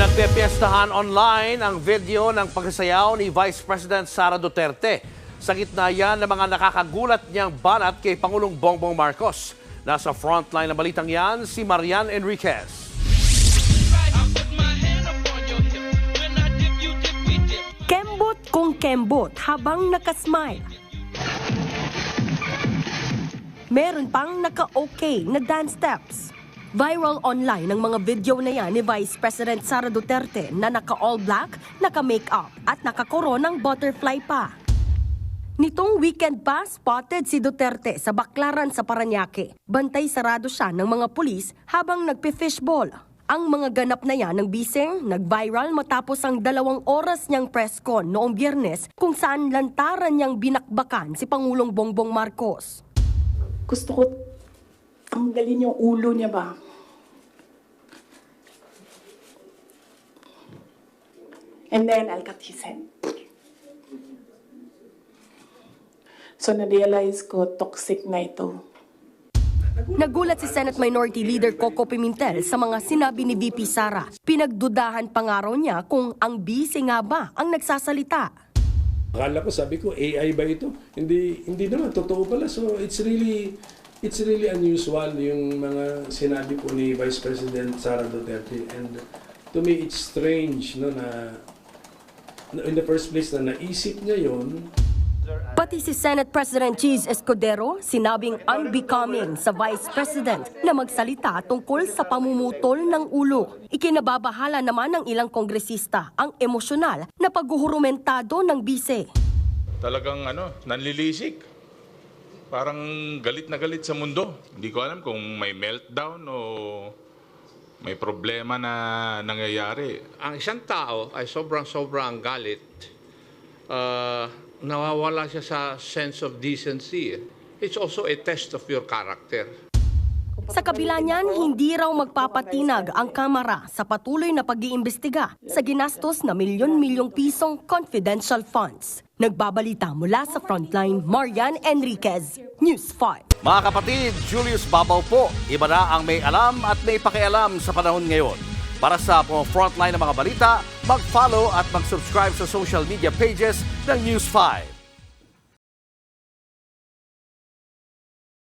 Pinagpepiestahan online ang video ng pagsasayaw ni Vice President Sara Duterte. Sa gitna yan ng mga nakakagulat niyang banat kay Pangulong Bongbong Marcos. Nasa frontline ng balitang yan, si Marian Enriquez. Kembot kung kembot habang nakasmile. Meron pang naka-okay na dance steps. Viral online ang mga video na yan ni Vice President Sara Duterte na naka-all black, naka-makeup at naka-koronang butterfly pa. Nitong weekend pa, spotted si Duterte sa Baclaran sa Parañaque. Bantay sarado siya ng mga pulis habang nagpi-fishball. Ang mga ganap na yan ng biseng nag-viral matapos ang 2 oras niyang press con noong Biyernes kung saan lantaran niyang binakbakan si Pangulong Bongbong Marcos. Gusto ko tanggalin yung ulo niya ba? And then I'll cut his head. So na-realize ko, toxic na ito. Nagulat si Senate Minority Leader Coco Pimentel sa mga sinabi ni VP Sara. Pinagdudahan pa nga raw niya kung ang bise nga ba ang nagsasalita. Akala ko, sabi ko, AI ba ito? Hindi naman, totoo pala. So it's really unusual yung mga sinabi po ni Vice President Sara Duterte. And to me, it's strange no, na in the first place na naisip niya yon. Pati si Senate President Cheese Escudero sinabing unbecoming sa Vice President na magsalita tungkol sa pamumutol ng ulo. Ikinababahala naman ng ilang kongresista ang emosyonal na paghuhurumentado ng bise. Talagang nanlilisik. Parang galit na galit sa mundo. Hindi ko alam kung may meltdown o may problema na nangyayari. Ang isang tao ay sobrang galit. Nawawala siya sa sense of decency. It's also a test of your character. Sa kabila niyan, hindi raw magpapatinag ang Kamara sa patuloy na pag-iimbestiga sa ginastos na milyon-milyong pisong confidential funds. Nagbabalita mula sa Frontline, Marian Enriquez, News 5. Mga kapatid, Julius Babaw po. Iba na ang may alam at may pakialam sa panahon ngayon. Para sa frontline ng mga balita, mag-follow at mag-subscribe sa social media pages ng News 5.